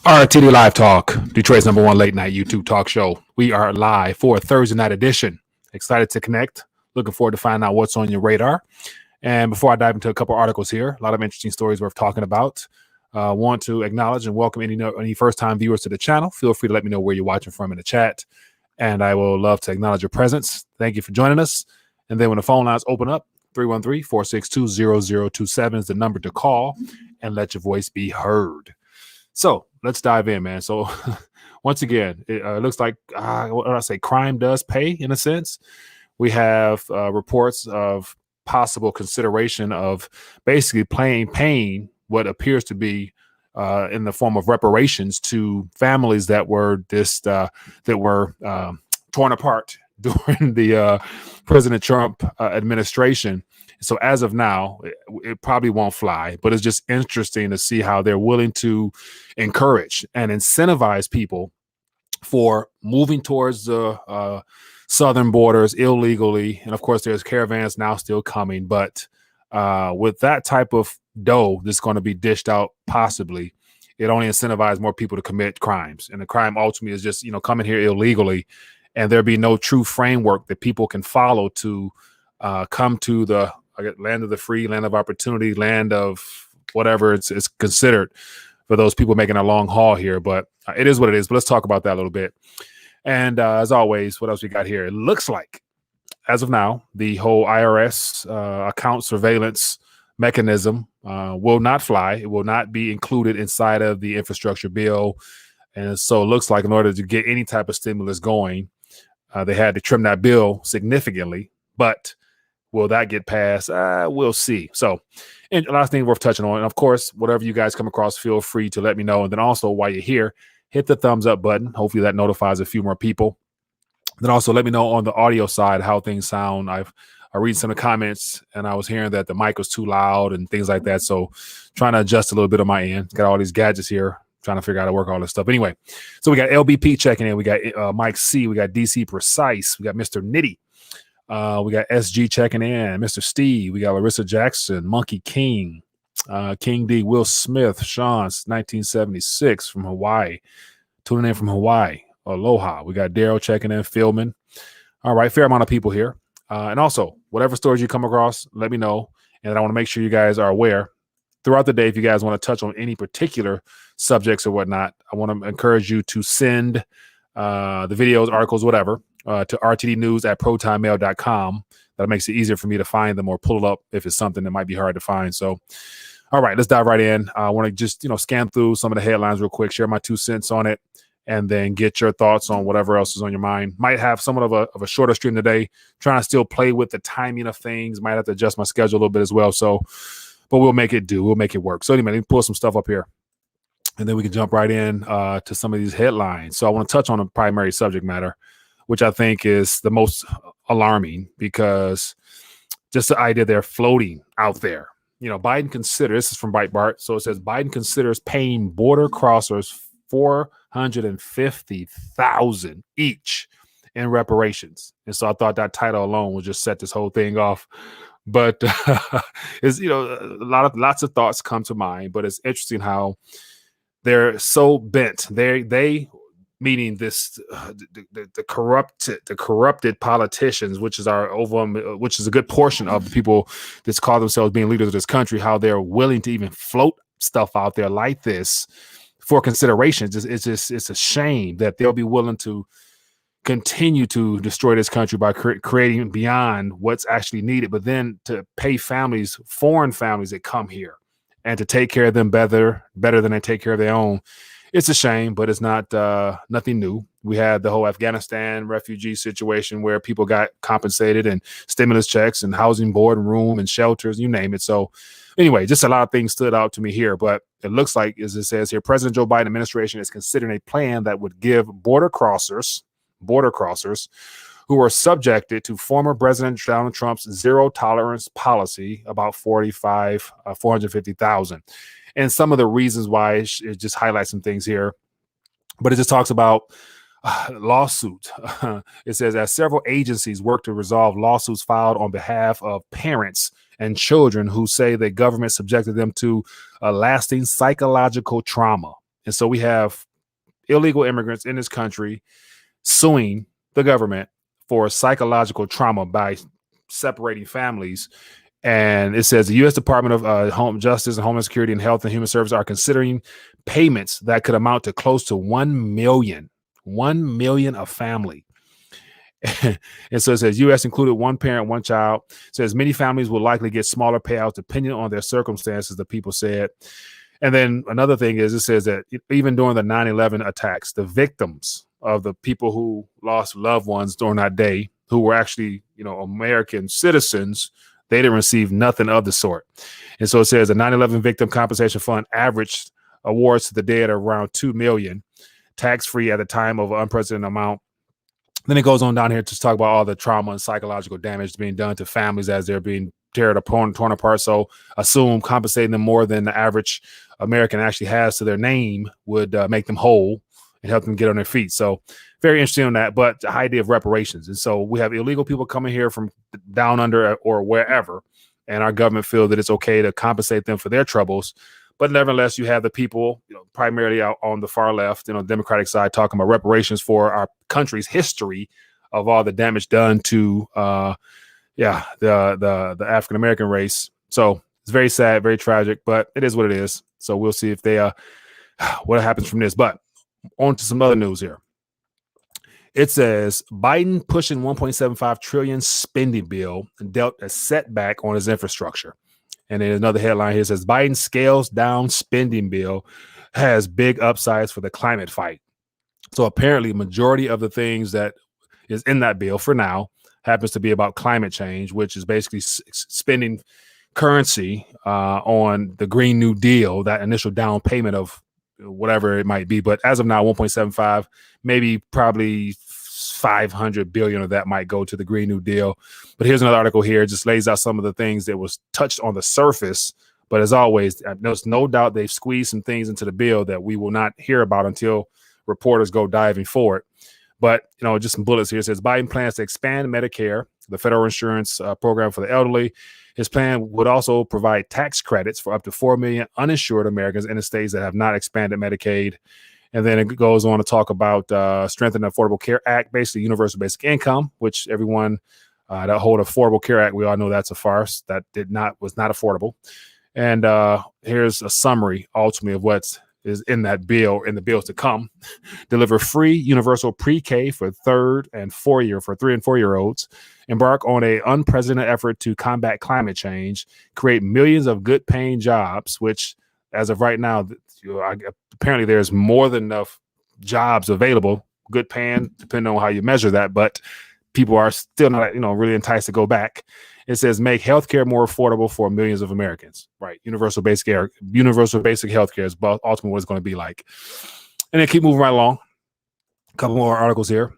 RTD Live Talk, Detroit's #1 late night YouTube talk show. We are live for a Thursday night edition. Excited to connect. Looking forward to finding out what's on your radar. And before I dive into a couple articles here, a lot of interesting stories worth talking about. Want to acknowledge and welcome any first-time viewers to the channel. Feel free to let me know where you're watching from in the chat, and I will love to acknowledge your presence. Thank you for joining us. And then when the phone lines open up, 313-462-0027 is the number to call and let your voice be heard. So let's dive in, man. So once again, it looks like, what did I say? Crime does pay in a sense. We have reports of possible consideration of basically paying what appears to be in the form of reparations to families that were torn apart during the President Trump administration. So as of now, it probably won't fly, but it's just interesting to see how they're willing to encourage and incentivize people for moving towards the southern borders illegally. And of course, there's caravans now still coming, but with that type of dough that's going to be dished out, possibly, it only incentivizes more people to commit crimes. And the crime ultimately is just, coming here illegally, and there be no true framework that people can follow to come to the land of the free, land of opportunity, land of whatever it's considered for those people making a long haul here. But it is what it is. But let's talk about that a little bit. And as always, what else we got here? It looks like, as of now, the whole IRS account surveillance mechanism will not fly. It will not be included inside of the infrastructure bill. And so it looks like in order to get any type of stimulus going, they had to trim that bill significantly. But will that get passed? We'll see. So, and a lot of things worth touching on. And of course, whatever you guys come across, feel free to let me know. And then also, while you're here, hit the thumbs up button. Hopefully that notifies a few more people. Then also let me know on the audio side how things sound. I read some of the comments, and I was hearing that the mic was too loud and things like that. So trying to adjust a little bit on my end. Got all these gadgets here, trying to figure out how to work all this stuff. Anyway, so we got LBP checking in. We got Mike C. We got DC Precise. We got Mr. Nitty. We got SG checking in, Mr. Steve. We got Larissa Jackson, Monkey King, King D, Will Smith, Sean, 1976 from Hawaii, tuning in from Hawaii. Aloha. We got Daryl checking in, Philman. All right, fair amount of people here. And also, whatever stories you come across, let me know. And I want to make sure you guys are aware throughout the day. If you guys want to touch on any particular subjects or whatnot, I want to encourage you to send the videos, articles, whatever, to rtdnews@protonmail.com. That makes it easier for me to find them or pull it up if it's something that might be hard to find. So, all right, let's dive right in. I want to just, scan through some of the headlines real quick, share my 2 cents on it, and then get your thoughts on whatever else is on your mind. Might have somewhat of a shorter stream today, trying to still play with the timing of things. Might have to adjust my schedule a little bit as well. So, but we'll make it do. We'll make it work. So anyway, let me pull some stuff up here, and then we can jump right in to some of these headlines. So I want to touch on the primary subject matter, which I think is the most alarming, because just the idea they're floating out there. Biden considers, this is from Breitbart, so it says Biden considers paying border crossers $450,000 each in reparations. And so I thought that title alone would just set this whole thing off. But it's, lots of thoughts come to mind, but it's interesting how they're so bent. They meaning this the corrupted politicians, which is which is a good portion of the people that call themselves being leaders of this country, how they're willing to even float stuff out there like this for consideration. It's a shame that they'll be willing to continue to destroy this country by creating beyond what's actually needed, but then to pay families, foreign families that come here, and to take care of them better than they take care of their own. It's a shame, but it's not nothing new. We had the whole Afghanistan refugee situation where people got compensated, and stimulus checks and housing board and room and shelters, you name it. So anyway, just a lot of things stood out to me here, but it looks like, as it says here, President Joe Biden administration is considering a plan that would give border crossers who are subjected to former President Donald Trump's zero tolerance policy about $450,000. And some of the reasons why, it just highlights some things here, but it just talks about lawsuit. It says, as several agencies work to resolve lawsuits filed on behalf of parents and children who say the government subjected them to a lasting psychological trauma And so we have illegal immigrants in this country suing the government for psychological trauma by separating families. And it says the U.S. Department of Home Justice and Homeland Security and Health and Human Services are considering payments that could amount to close to 1 million, 1 million a family. And so it says U.S. included one parent, one child. It says many families will likely get smaller payouts depending on their circumstances, the people said. And then another thing is it says that even during the 9/11 attacks, the victims of the people who lost loved ones during that day, who were actually, American citizens, they didn't receive nothing of the sort. And so it says the 9/11 Victim Compensation Fund averaged awards to the dead around $2 million, tax-free at the time of an unprecedented amount. Then it goes on down here to talk about all the trauma and psychological damage being done to families as they're being torn apart. So assume compensating them more than the average American actually has to their name would make them whole and help them get on their feet. So very interesting on that, but the idea of reparations. And so we have illegal people coming here from down under or wherever, and our government feel that it's okay to compensate them for their troubles. But nevertheless, you have the people, primarily out on the far left, Democratic side, talking about reparations for our country's history of all the damage done to, the African American race. So it's very sad, very tragic, but it is what it is. So we'll see if they, what happens from this. But on to some other news here. It says Biden pushing 1.75 trillion spending bill dealt a setback on his infrastructure. And then another headline here says Biden scales down spending bill has big upsides for the climate fight. So apparently majority of the things that is in that bill for now happens to be about climate change, which is basically spending currency on the Green New Deal, that initial down payment of whatever it might be. But as of now, 1.75, maybe probably 500 billion of that might go to the Green New Deal. But here's another article here. It just lays out some of the things that was touched on the surface. But as always, there's no doubt they've squeezed some things into the bill that we will not hear about until reporters go diving for it. But, just some bullets here. It says Biden plans to expand Medicare, the federal insurance program for the elderly. His plan would also provide tax credits for up to 4 million uninsured Americans in the states that have not expanded Medicaid. And then it goes on to talk about strengthening the Affordable Care Act, basically universal basic income, which everyone that hold Affordable Care Act, we all know that's a farce. That was not affordable. And here's a summary, ultimately, of what is in that bill, in the bills to come. Deliver free universal pre-K for 3 and 4-year-olds. Embark on an unprecedented effort to combat climate change. Create millions of good-paying jobs, which, as of right now, apparently there's more than enough jobs available, good paying, depending on how you measure that, but people are still not, really enticed to go back. It says make healthcare more affordable for millions of Americans, right? Universal basic healthcare is ultimately what it's going to be like. And then keep moving right along. A couple more articles here.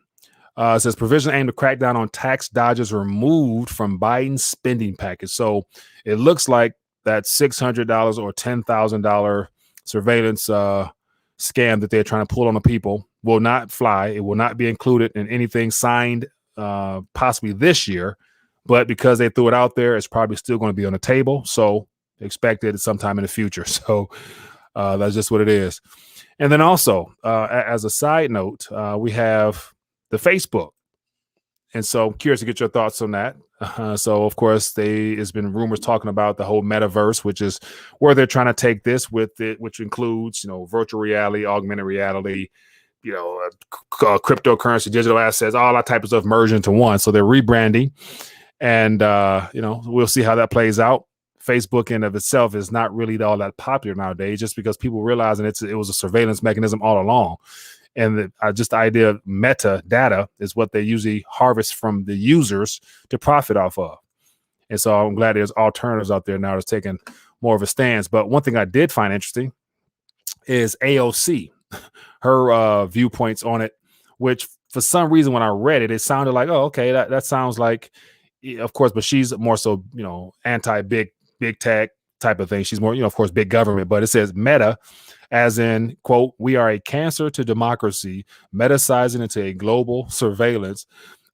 It says provision aimed to crack down on tax dodgers removed from Biden's spending package. So it looks like that $600 or $10,000 surveillance scam that they're trying to pull on the people will not fly. It will not be included in anything signed possibly this year. But because they threw it out there, it's probably still going to be on the table. So expect it sometime in the future. So that's just what it is. And then also, as a side note, we have the Facebook. And so I'm curious to get your thoughts on that. So, of course, there's been rumors talking about the whole metaverse, which is where they're trying to take this with it, which includes, virtual reality, augmented reality, cryptocurrency, digital assets, all that type of stuff merged into one. So they're rebranding. And, we'll see how that plays out. Facebook in of itself is not really all that popular nowadays, just because people realizing it was a surveillance mechanism all along. And just the idea of metadata is what they usually harvest from the users to profit off of. And so I'm glad there's alternatives out there now that's taking more of a stance. But one thing I did find interesting is AOC, her viewpoints on it, which for some reason when I read it, it sounded like, oh, okay, that sounds like, of course, but she's more so, anti-big tech type of thing. She's more, of course, big government. But it says Meta, as in, quote, we are a cancer to democracy, metasizing into a global surveillance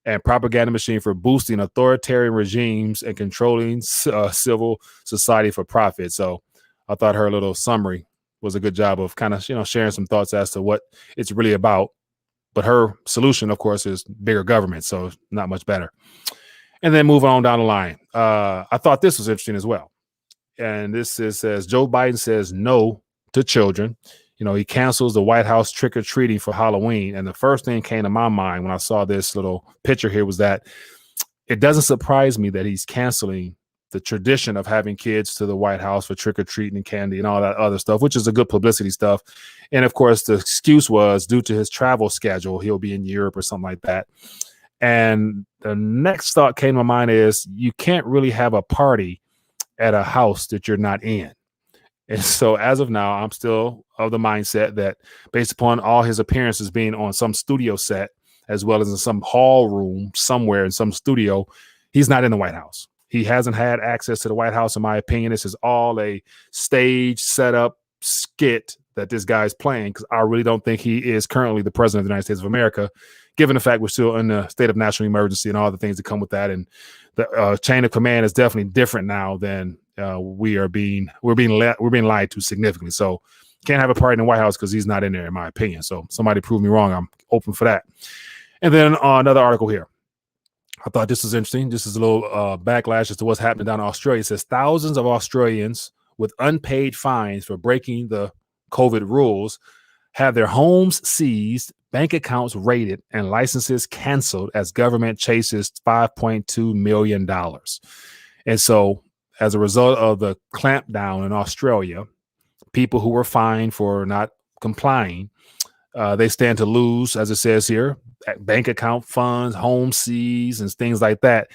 and propaganda machine for boosting authoritarian regimes and controlling civil society for profit. So I thought her little summary was a good job of kind of, sharing some thoughts as to what it's really about. But her solution, of course, is bigger government. So not much better. And then moving on down the line. I thought this was interesting as well. And this says Joe Biden says no to children. He cancels the White House trick-or-treating for Halloween. And the first thing came to my mind when I saw this little picture here was that it doesn't surprise me that he's canceling the tradition of having kids to the White House for trick-or-treating and candy and all that other stuff, which is a good publicity stuff. And of course, the excuse was due to his travel schedule. He'll be in Europe or something like that. And the next thought came to my mind is you can't really have a party at a house that you're not in. And so as of now, I'm still of the mindset that based upon all his appearances being on some studio set, as well as in some hall room somewhere in some studio, he's not in the White House. He hasn't had access to the White House, in my opinion. This is all a stage setup skit that this guy's playing, because I really don't think he is currently the president of the United States of America, given the fact we're still in the state of national emergency and all the things that come with that. And the chain of command is definitely different now than we're being lied to significantly. So can't have a party in the White House because he's not in there, in my opinion. So somebody prove me wrong. I'm open for that. And then another article here. I thought this was interesting. This is a little backlash as to what's happening down in Australia. It says thousands of Australians with unpaid fines for breaking the COVID rules have their homes seized, bank accounts raided, and licenses canceled as government chases $5.2 million. And so as a result of the clampdown in Australia, people who were fined for not complying, they stand to lose, as it says here, bank account funds, home seized, and things like that.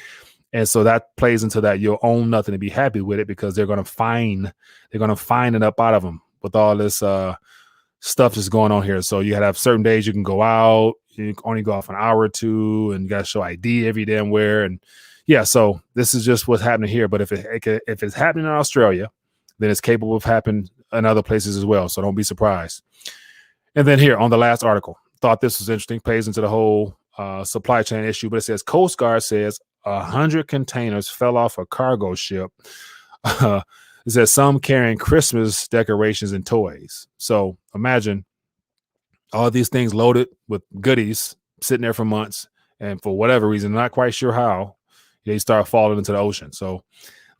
And so that plays into that you'll own nothing to be happy with it, because they're going to fine it up out of them with all this stuff that's going on here. So you have certain days you can go out, you can only go off an hour or two, and you got to show ID every damn where. And yeah, so this is just what's happening here. But if it's happening in Australia, then it's capable of happening in other places as well. So don't be surprised. And then here on the last article, thought this was interesting, plays into the whole supply chain issue, but it says Coast Guard says 100 containers fell off a cargo ship. It says some carrying Christmas decorations and toys. So imagine all these things loaded with goodies sitting there for months, and for whatever reason, not quite sure how, they start falling into the ocean. So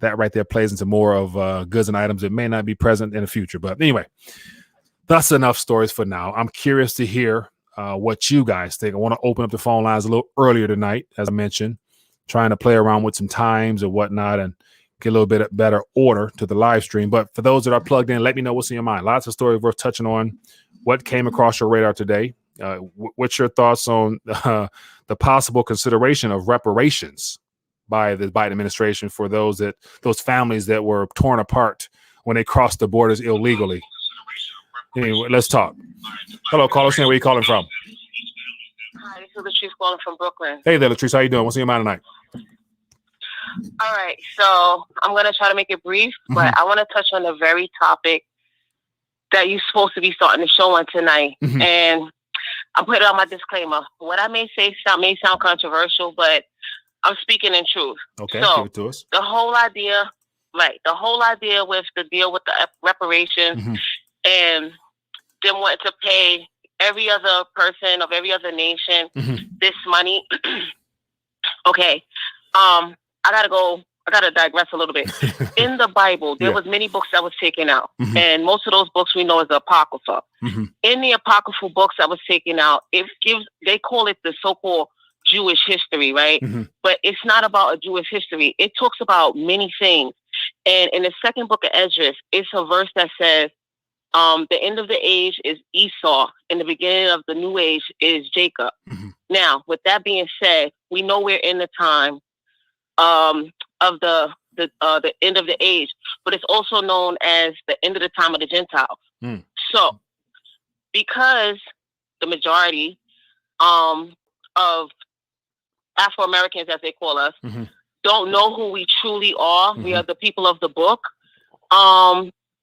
that right there plays into more of goods and items that may not be present in the future. But anyway, that's enough stories for now. I'm curious to hear what you guys think. I want to open up the phone lines a little earlier tonight, as I mentioned, trying to play around with some times or whatnot and get a little bit better order to the live stream. But for those that are plugged in, let me know what's in your mind. Lots of stories worth touching on. What came across your radar today? What's your thoughts on the possible consideration of reparations by the Biden administration for those families that were torn apart when they crossed the borders illegally? Anyway, let's talk. Hello, caller. Where are you calling from? Hi, this is Latrice calling from Brooklyn. Hey there, Latrice. How you doing? What's in your mind tonight? All right, so I'm going to try to make it brief, but I want to touch on the very topic that you're supposed to be starting the show on tonight. And I'm putting on my disclaimer. What I may say may sound controversial, but I'm speaking in truth. Okay, so give it to us. The whole idea with the deal with the reparations and them wanting to pay every other person of every other nation this money. Okay. I gotta digress a little bit. In the Bible, there was many books that was taken out. And most of those books we know is the Apocrypha. In the Apocryphal books that was taken out, they call it the so-called Jewish history, right? But it's not about a Jewish history. It talks about many things. And in the second book of Esdras, it's a verse that says, the end of the age is Esau, and the beginning of the new age is Jacob. Now, with that being said, we know we're in the time of the end of the age, but it's also known as the end of the time of the Gentiles. So, because the majority of Afro-Americans, as they call us, don't know who we truly are, we are the people of the book.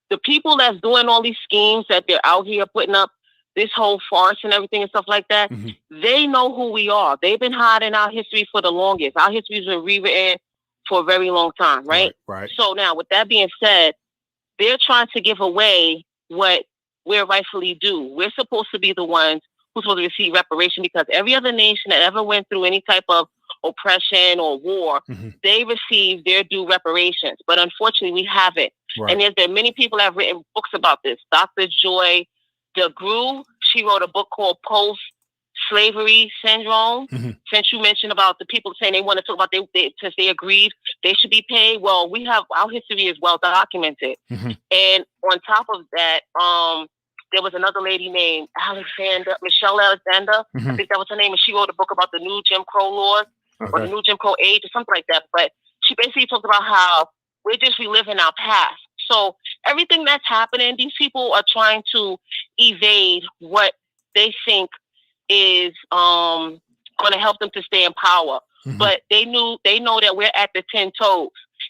The people that's doing all these schemes that they're out here putting up, this whole farce and everything and stuff like that, they know who we are. They've been hiding our history for the longest. Our history's been rewritten for a very long time, right? Right. So now, with that being said, they're trying to give away what we're rightfully due. We're supposed to be the ones who's supposed to receive reparation, because every other nation that ever went through any type of oppression or war, they received their due reparations. But unfortunately, we haven't. Right. And there's been many people that have written books about this. Dr. Joy DeGruy, she wrote a book called Post-Slavery Syndrome. Since you mentioned about the people saying they want to talk about since they agreed they should be paid. Well, we have, our history is well documented. And on top of that, there was another lady named Michelle Alexander. I think that was her name. And she wrote a book about the new Jim Crow laws or the new Jim Crow age or something like that. But she basically talked about how we're just reliving our past. So everything that's happening, these people are trying to evade what they think is going to help them to stay in power. But they know that we're at the 10 toes,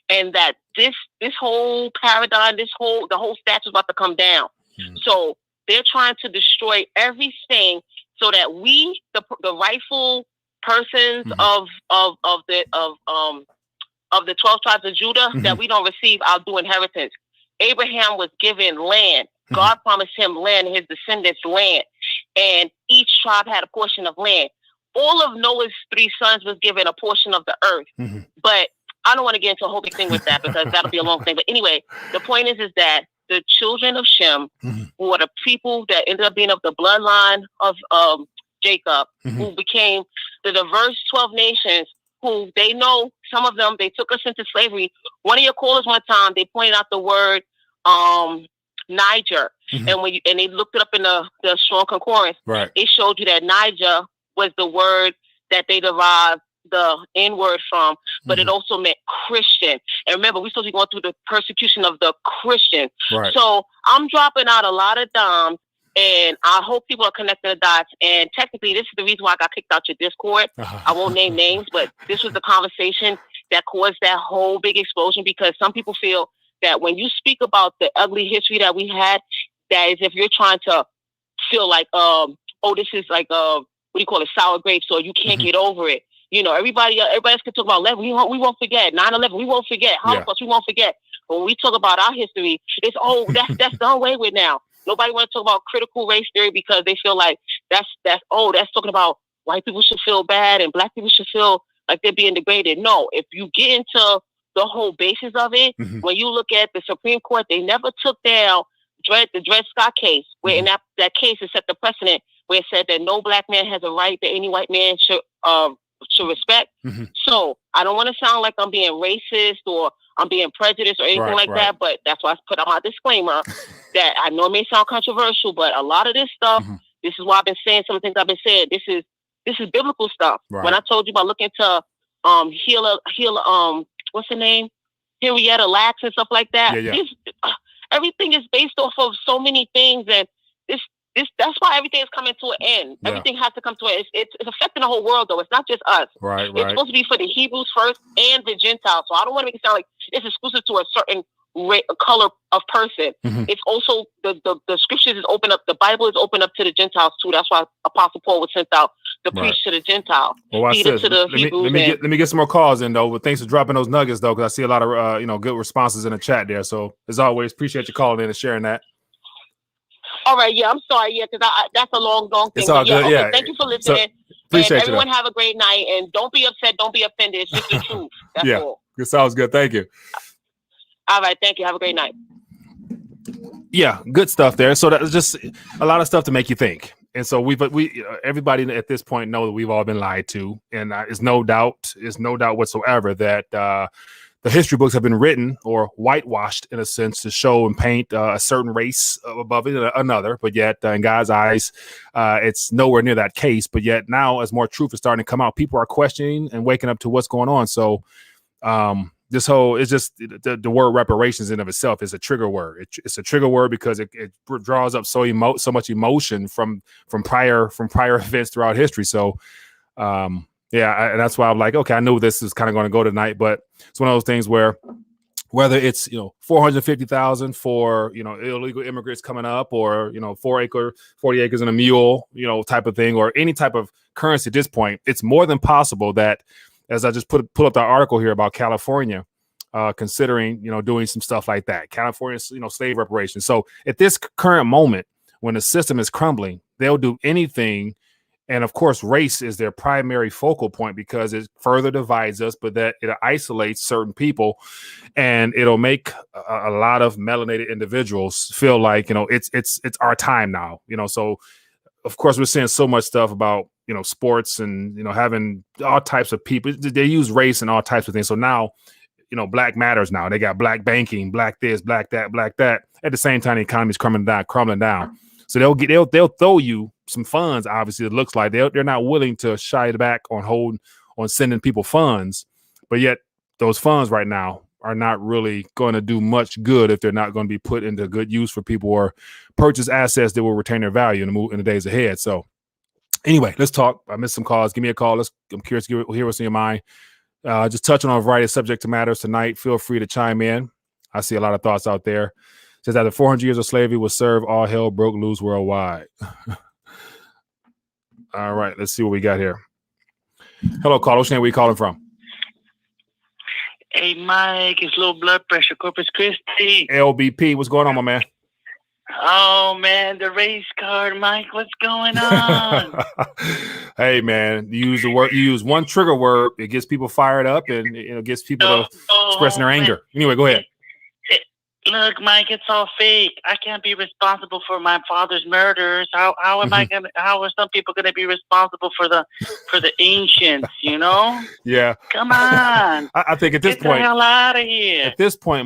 and that this whole paradigm, the whole statue is about to come down. So they're trying to destroy everything so that we, the rightful persons of the 12 tribes of Judah, that we don't receive our due inheritance. Abraham was given land. God promised him land, his descendants land, and each tribe had a portion of land. All of Noah's 3 sons was given a portion of the earth. But I don't want to get into a whole big thing with that, because that'll be a long thing. But anyway, the point is that the children of Shem, who are the people that ended up being of the bloodline of Jacob, who became the diverse 12 nations, who they know, some of them, they took us into slavery. One of your callers one time, they pointed out the word Niger. And and they looked it up in the Strong Concordance. Right. It showed you that Niger was the word that they derived the N-word from, but it also meant Christian. And remember, we're supposed to be going through the persecution of the Christian. Right. So I'm dropping out a lot of dimes, and I hope people are connecting the dots. And technically, this is the reason why I got kicked out your Discord. I won't name names, but this was the conversation that caused that whole big explosion, because some people feel that when you speak about the ugly history that we had, that is if you're trying to feel like, oh, this is like, what do you call it, sour grapes, or you can't get over it. You know, everybody else can talk about 11. We won't forget 9/11. We won't forget Holocaust. We won't forget. But when we talk about our history, it's that's done away with now. Nobody want to talk about critical race theory, because they feel like that's talking about white people should feel bad and black people should feel like they're being degraded. No, if you get into the whole basis of it, when you look at the Supreme Court, they never took down the Dred Scott case, where in that case it set the precedent, where it said that no black man has a right that any white man should respect. So I don't want to sound like I'm being racist or I'm being prejudiced or anything like that, but that's why I put out my disclaimer that I know it may sound controversial, but a lot of this stuff, this is why I've been saying some things I've been saying. This is biblical stuff. Right. When I told you about looking to what's the name? Henrietta Lacks and stuff like that. Everything is based off of so many things, and that's why everything is coming to an end. Everything has to come to an end. It's affecting the whole world, though. It's not just us. Right. It's supposed to be for the Hebrews first and the Gentiles. So I don't want to make it sound like it's exclusive to a certain color of person. It's also the scriptures is open up. The Bible is open up to the Gentiles too. That's why Apostle Paul was sent out to preach to the Gentiles. Well, let me get some more calls in though. But thanks for dropping those nuggets though, because I see a lot of good responses in the chat there. So as always, appreciate you calling in and sharing that. All right, I'm sorry, because that's a long thing. It's all good, okay, thank you for listening. Appreciate everyone have a great night, and don't be upset, don't be offended. It's just the truth. That's all. It sounds good. Thank you. All right, thank you. Have a great night. Yeah, good stuff there. So that's just a lot of stuff to make you think. And so everybody at this point know that we've all been lied to, and it's no doubt whatsoever that the history books have been written or whitewashed in a sense to show and paint a certain race above another, but yet in God's eyes, it's nowhere near that case. But yet now, as more truth is starting to come out, people are questioning and waking up to what's going on. So it's just the word reparations in of itself is a trigger word. It's a trigger word because it draws up so much emotion from prior events throughout history. So and that's why I'm like, okay, I knew this is kind of going to go tonight, but it's one of those things where whether it's 450,000 for illegal immigrants coming up, or 40 acres and a mule type of thing, or any type of currency at this point, it's more than possible that, as I just pull up the article here about California considering doing some stuff like that, California slave reparations. So at this current moment, when the system is crumbling, they'll do anything. And of course, race is their primary focal point because it further divides us, but that it isolates certain people, and it'll make a lot of melanated individuals feel like, it's our time now. So of course we're seeing so much stuff about, sports and, having all types of people. They use race and all types of things. So now, black matters now. They got black banking, black this, black that, black that. At the same time, the economy's crumbling down. So they'll throw you some funds. Obviously, it looks like they're not willing to shy back on sending people funds, but yet those funds right now are not really going to do much good if they're not going to be put into good use for people or purchase assets that will retain their value in the days ahead. So anyway, let's talk. I missed some calls. Give me a call. I'm curious to hear what's in your mind. Just touching on a variety of subject matters tonight. Feel free to chime in. I see a lot of thoughts out there. It says after 400 years of slavery was served, all hell broke loose worldwide. All right, let's see what we got here. Hello, caller. Where are you calling from? Hey, Mike, it's low blood pressure, Corpus Christi. LBP, what's going on, my man? Oh, man, the race card, Mike, what's going on? Hey, man, you use one trigger word, it gets people fired up, and it gets people expressing their anger. Anyway, go ahead. Look, Mike, it's all fake. I can't be responsible for my father's murders. How am I gonna? How are some people gonna be responsible for the ancients? Yeah. Come on. I think at this Get point, the hell out of here. At this point,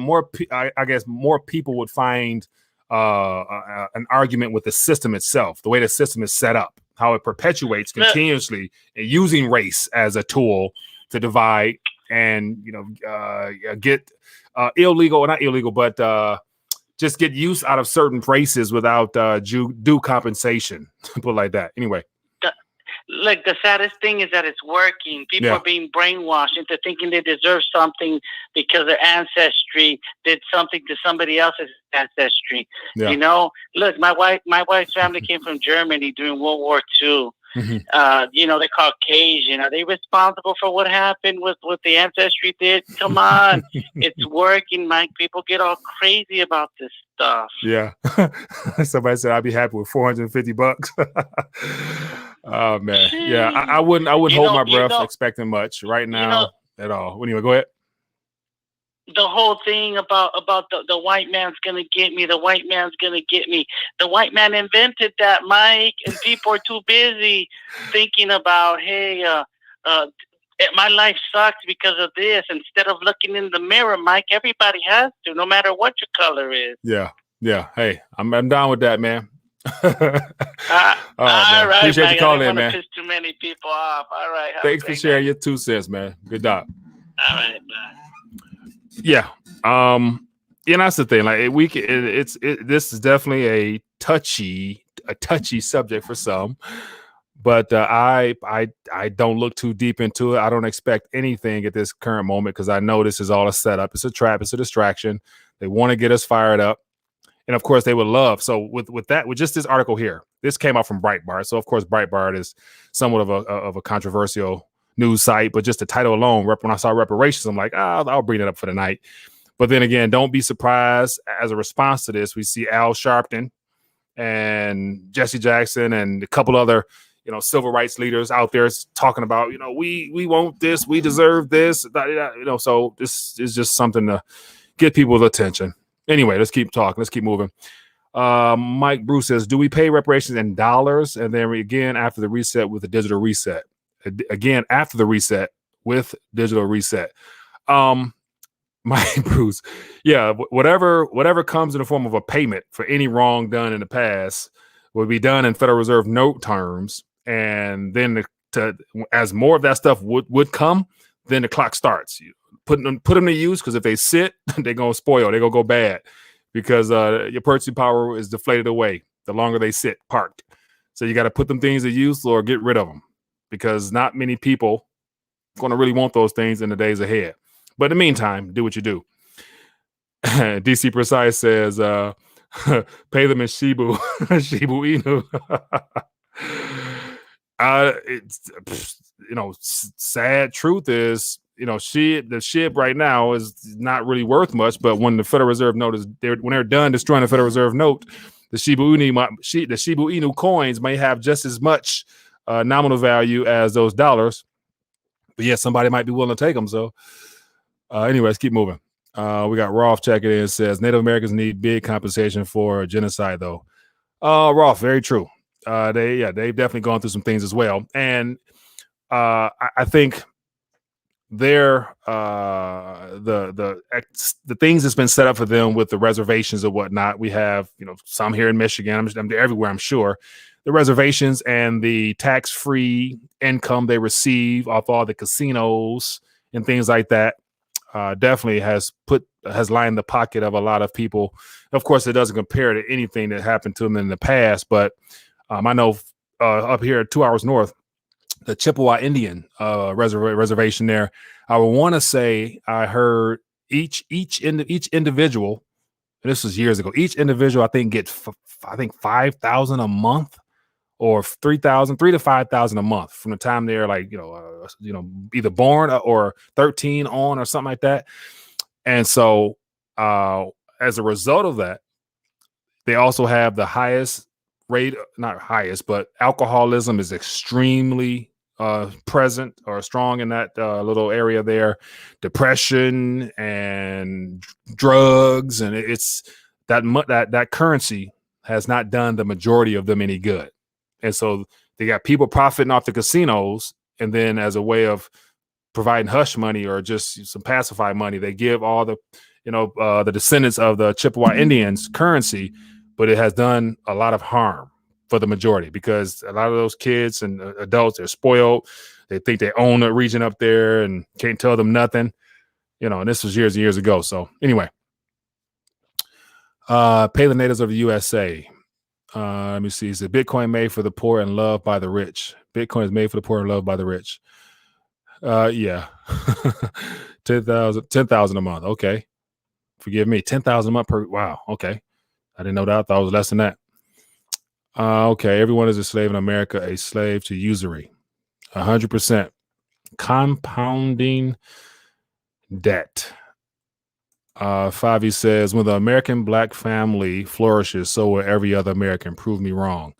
I guess more people would find an argument with the system itself, the way the system is set up, how it perpetuates continuously, and using race as a tool to divide and get illegal, or not illegal, but just get use out of certain races without due compensation. Put it like that. Anyway. Look, the saddest thing is that it's working. People are being brainwashed into thinking they deserve something because their ancestry did something to somebody else's ancestry. Yeah. Look, my wife's family came from Germany during World War II. Mm-hmm. They're Caucasian. Are they responsible for what happened with what the ancestry did? Come on. It's working, Mike. People get all crazy about this stuff. Yeah. Somebody said I'd be happy with $450. Oh man. Yeah. I wouldn't hold my breath expecting much right now at all. Anyway, go ahead. The whole thing about the white man's gonna get me, the white man's gonna get me. The white man invented that, Mike, and people are too busy thinking about, hey, my life sucks because of this. Instead of looking in the mirror, Mike, everybody has to, no matter what your color is. Yeah. Hey, I'm down with that, man. All right, appreciate Mike, you calling in, man. Piss too many people off. All right. Thanks for sharing your 2 cents, man. Good job. All right, bye. Yeah. That's the thing. Like this is definitely a touchy subject for some, but I don't look too deep into it. I don't expect anything at this current moment because I know this is all a setup. It's a trap. It's a distraction. They want to get us fired up. And of course they would love. So with just this article here, this came out from Breitbart. So of course Breitbart is somewhat of a controversial news site, but just the title alone, when I saw reparations, I'm like, I'll bring it up for the night. But then again, don't be surprised. As a response to this, we see Al Sharpton and Jesse Jackson and a couple other, civil rights leaders out there talking about, we want this, we deserve this, so this is just something to get people's attention. Anyway, let's keep talking. Let's keep moving. Mike Bruce says, do we pay reparations in dollars? And then again, after the reset with the digital reset. Again, after the reset with digital reset. Mike Bruce, yeah, whatever comes in the form of a payment for any wrong done in the past will be done in Federal Reserve note terms. And then as more of that stuff would come, then the clock starts. You put them to use, because if they sit, they're going to spoil. They're going to go bad because your purchasing power is deflated away the longer they sit parked. So you got to put them things to use or get rid of them, because not many people are going to really want those things in the days ahead. But in the meantime, do what you do. DC Precise says, pay them in Shibu, Shibu Inu. Sad truth is, the SHIB right now is not really worth much. But when the Federal Reserve note when they're done destroying the Federal Reserve note, the Shiba Inu coins may have just as much nominal value as those dollars, but yeah, somebody might be willing to take them. So anyway, let's keep moving. We got Rolf checking in. Says Native Americans need big compensation for genocide, though. Rolf, very true. They've definitely gone through some things as well, and I think their the things that's been set up for them with the reservations and whatnot. We have some here in Michigan. I'm everywhere. I'm sure the reservations and the tax-free income they receive off all the casinos and things like that definitely has lined the pocket of a lot of people. Of course, it doesn't compare to anything that happened to them in the past, but I know up here 2 hours north, the Chippewa Indian reservation there, I would want to say I heard each individual, and this was years ago, each individual I think get $5,000 a month or $3,000 to $5,000 a month from the time they're either born or 13 on or something like that. And so as a result of that, they also have the highest rate, not highest, but alcoholism is extremely present or strong in that little area there. Depression and drugs, and it's that currency has not done the majority of them any good. And so they got people profiting off the casinos, and then as a way of providing hush money or just some pacified money, they give all the the descendants of the Chippewa Indians currency, but it has done a lot of harm for the majority, because a lot of those kids and adults, they're spoiled. They think they own a region up there and can't tell them nothing, and this was years and years ago. So anyway, pay the natives of the USA. Let me see. Is it Bitcoin made for the poor and loved by the rich? Bitcoin is made for the poor and loved by the rich. Yeah. 10,000 a month. Okay. Forgive me. 10,000 a month per. Wow. Okay. I didn't know that. I thought it was less than that. Okay, everyone is a slave in America, a slave to usury. 100%. Compounding debt. Favi says, when the American black family flourishes, so will every other American. Prove me wrong.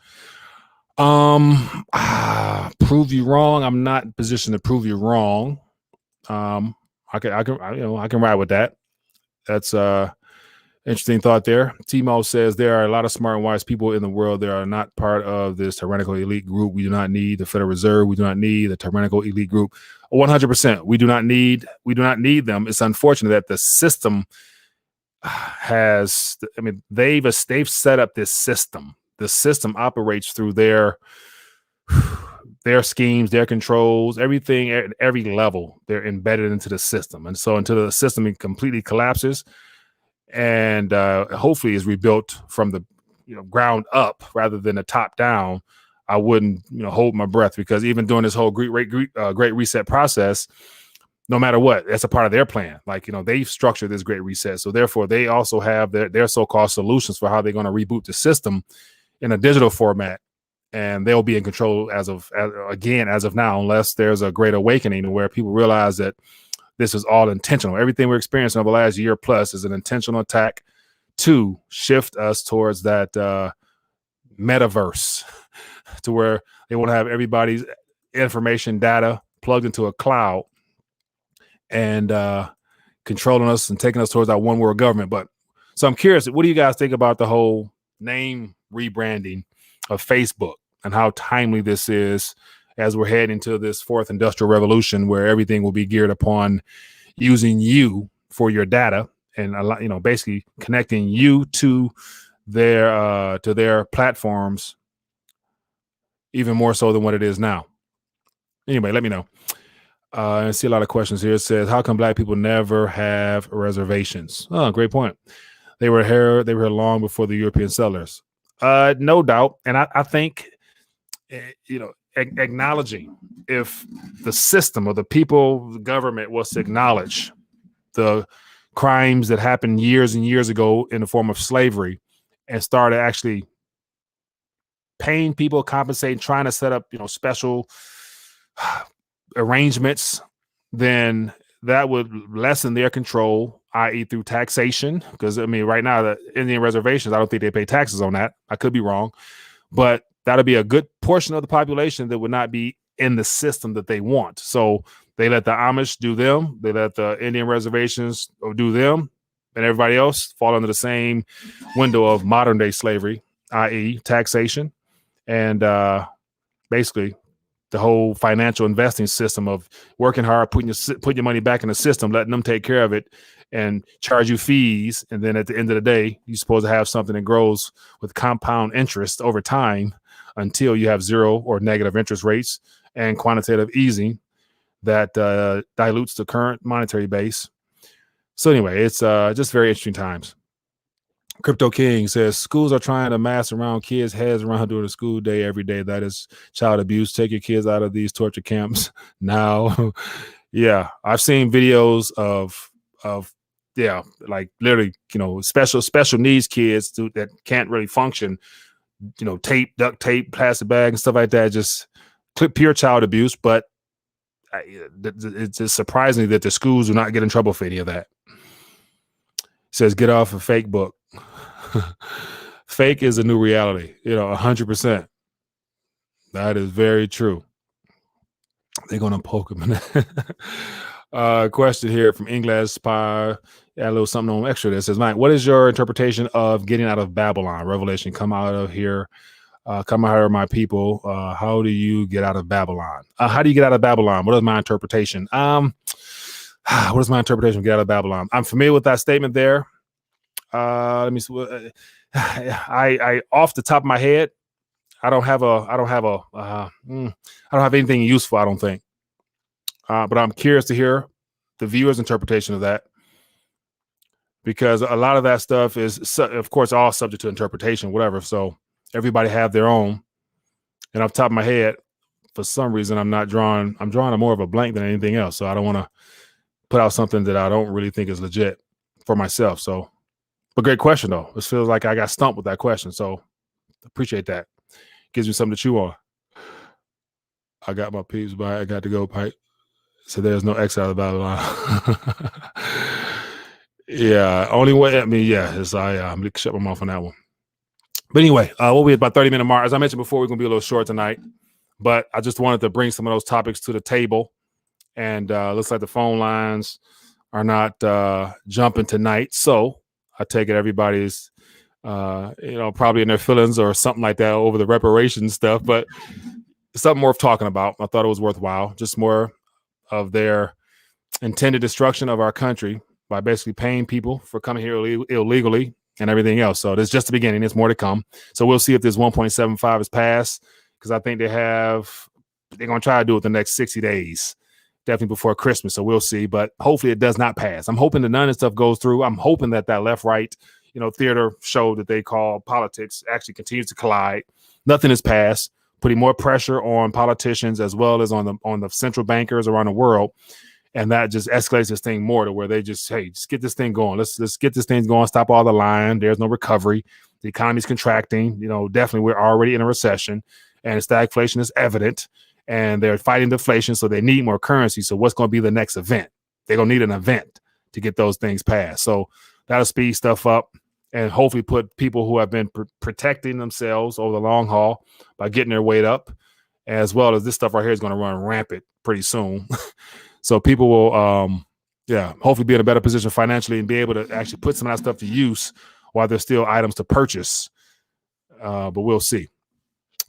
Prove you wrong. I'm not in position to prove you wrong. I can ride with that. That's interesting thought there. Timo says there are a lot of smart and wise people in the world that are not part of this tyrannical elite group. We do not need the Federal Reserve. We do not need the tyrannical elite group. 100%. We do not need them. It's unfortunate that the system they've set up this system. The system operates through their schemes, their controls, everything at every level. They're embedded into the system. And so until the system completely collapses, and hopefully is rebuilt from the ground up rather than the top down, I wouldn't hold my breath, because even during this whole great reset process, no matter what, that's a part of their plan. They've structured this great reset, so therefore they also have their so-called solutions for how they're going to reboot the system in a digital format, and they'll be in control as of now, unless there's a great awakening where people realize that this is all intentional. Everything we're experiencing over the last year plus is an intentional attack to shift us towards that metaverse, to where they want to have everybody's information data plugged into a cloud and controlling us and taking us towards our one world government. But so I'm curious, what do you guys think about the whole name rebranding of Facebook and how timely this is as we're heading to this fourth industrial revolution, where everything will be geared upon using you for your data and basically connecting you to their platforms even more so than what it is now. Anyway, let me know. I see a lot of questions here. It says, how come black people never have reservations? Oh, great point. They were here long before the European settlers. No doubt. And I think, acknowledging, if the system or the people, the government was to acknowledge the crimes that happened years and years ago in the form of slavery, and started actually paying people, compensating, trying to set up, special arrangements, then that would lessen their control. i.e. through taxation, because I mean, right now the Indian reservations, I don't think they pay taxes on that. I could be wrong, but that'll be a good portion of the population that would not be in the system that they want. So they let the Amish do them, they let the Indian reservations do them, and everybody else fall under the same window of modern day slavery, i.e. taxation. And basically the whole financial investing system of working hard, putting your money back in the system, letting them take care of it and charge you fees. And then at the end of the day, you're supposed to have something that grows with compound interest over time until you have zero or negative interest rates and quantitative easing that dilutes the current monetary base. So anyway, it's just very interesting times. Crypto King says schools are trying to mass around kids' heads around during the school day every day. That is child abuse. Take your kids out of these torture camps now. Yeah, I've seen videos of like literally, special needs kids that can't really function. Tape, duct tape, plastic bag, and stuff like that. Just pure child abuse. But it's just surprising that the schools do not get in trouble for any of that. Says get off a fake book. Fake is a new reality, 100%. That is very true. They're gonna poke him. Question here from English Spy. Add a little something on extra that says, Mike, what is your interpretation of getting out of Babylon? Revelation, come out of here, come out of my people. How do you get out of Babylon? How do you get out of Babylon? What is my interpretation? What is my interpretation of get out of Babylon? I'm familiar with that statement there. Let me see. I off the top of my head, I don't have anything useful, I don't think. But I'm curious to hear the viewer's interpretation of that, because a lot of that stuff is, of course, all subject to interpretation, whatever. So everybody have their own. And off the top of my head, for some reason, I'm drawing a more of a blank than anything else. So I don't want to put out something that I don't really think is legit for myself. So. But great question, though. It feels like I got stumped with that question. So appreciate that. Gives me something to chew on. I got my peeps by. I got to go, Pipe. So there's no X out of Babylon. Yeah. Only way, I'm going to shut my mouth on that one. But anyway, we'll be at about 30-minute mark. As I mentioned before, we're going to be a little short tonight. But I just wanted to bring some of those topics to the table. And looks like the phone lines are not jumping tonight. So I take it everybody's, probably in their feelings or something like that over the reparations stuff, but something worth talking about. I thought it was worthwhile. Just more of their intended destruction of our country by basically paying people for coming here illegally and everything else. So there's just the beginning. There's more to come. So we'll see if this 1.75 is passed, because I think they're going to try to do it the next 60 days. Definitely before Christmas, so we'll see. But hopefully it does not pass. I'm hoping that none of this stuff goes through. I'm hoping that left-right, theater show that they call politics actually continues to collide. Nothing is passed, putting more pressure on politicians as well as on the central bankers around the world, and that just escalates this thing more to where they just get this thing going. Let's get this thing going. Stop all the lying. There's no recovery. The economy's contracting. Definitely we're already in a recession, and stagflation is evident. And they're fighting deflation, so they need more currency. So what's going to be the next event? They're going to need an event to get those things passed. So that'll speed stuff up and hopefully put people who have been protecting themselves over the long haul by getting their weight up, as well as this stuff right here is going to run rampant pretty soon. So people will, hopefully be in a better position financially and be able to actually put some of that stuff to use while there's still items to purchase. But we'll see.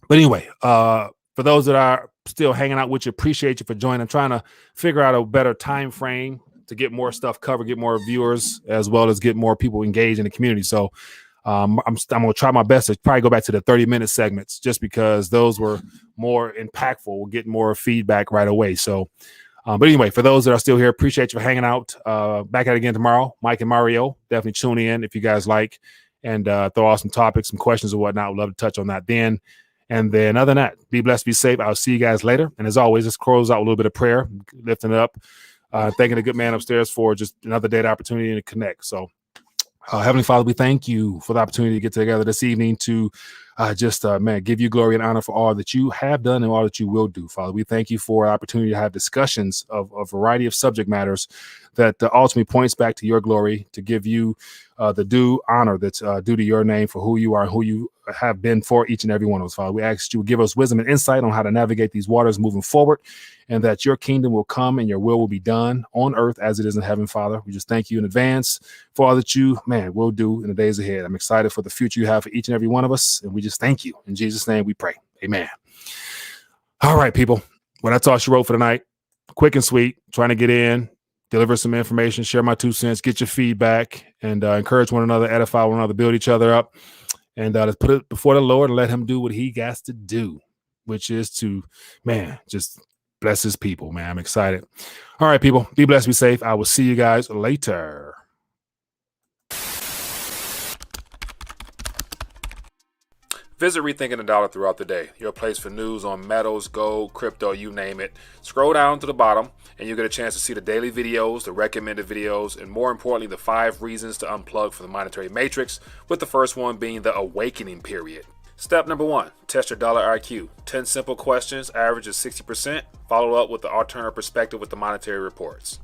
But anyway, for those that are still hanging out with you, appreciate you for joining. I'm trying to figure out a better time frame to get more stuff covered, get more viewers, as well as get more people engaged in the community. So I'm going to try my best to probably go back to the 30-minute segments, just because those were more impactful. We'll get more feedback right away. So, but anyway, for those that are still here, appreciate you for hanging out. Back at it again tomorrow. Mike and Mario, definitely tune in if you guys like, and throw out some topics, some questions or whatnot. We'd love to touch on that then. And then other than that, be blessed, be safe. I'll see you guys later. And as always, let's close out with a little bit of prayer, lifting it up, thanking the good man upstairs for just another day opportunity to connect. So Heavenly Father, we thank you for the opportunity to get together this evening to man, give you glory and honor for all that you have done and all that you will do, Father. We thank you for the opportunity to have discussions of a variety of subject matters that ultimately points back to your glory, to give you the due honor that's due to your name for who you are and who you have been for each and every one of us, Father. We ask that you would give us wisdom and insight on how to navigate these waters moving forward, and that your kingdom will come and your will be done on earth as it is in heaven, Father. We just thank you in advance for all that you, man, will do in the days ahead. I'm excited for the future you have for each and every one of us, and we just thank you. In Jesus' name we pray. Amen. All right, people. Well, that's all she wrote for tonight. Quick and sweet, trying to get in, deliver some information, share my 2 cents, get your feedback, and encourage one another, edify one another, build each other up, and let's put it before the Lord and let him do what he got to do, which is to, man, just bless his people, man. I'm excited. All right, people, be blessed, be safe. I will see you guys later. Visit Rethinking the Dollar throughout the day. Your place for news on metals, gold, crypto, you name it. Scroll down to the bottom and you get a chance to see the daily videos, the recommended videos, and more importantly, the 5 reasons to unplug from the monetary matrix, with the first one being the awakening period. Step number 1, test your dollar IQ. 10 simple questions, average is 60%. Follow up with the alternative perspective with the monetary reports.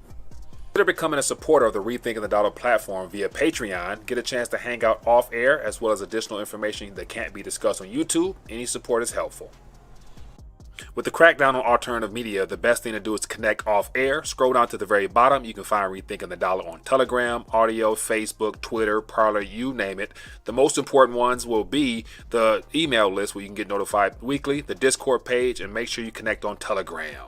Consider becoming a supporter of the Rethinking the Dollar platform via Patreon. Get a chance to hang out off air as well as additional information that can't be discussed on YouTube. Any support is helpful. With the crackdown on alternative media, the best thing to do is connect off air. Scroll down to the very bottom. You can find Rethinking the Dollar on Telegram, audio, Facebook, Twitter, Parler, you name it. The most important ones will be the email list where you can get notified weekly, the Discord page, and make sure you connect on Telegram.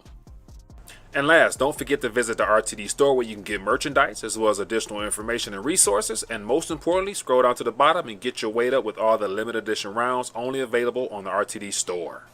And last, don't forget to visit the RTD store where you can get merchandise as well as additional information and resources. And most importantly, scroll down to the bottom and get your weight up with all the limited edition rounds only available on the RTD store.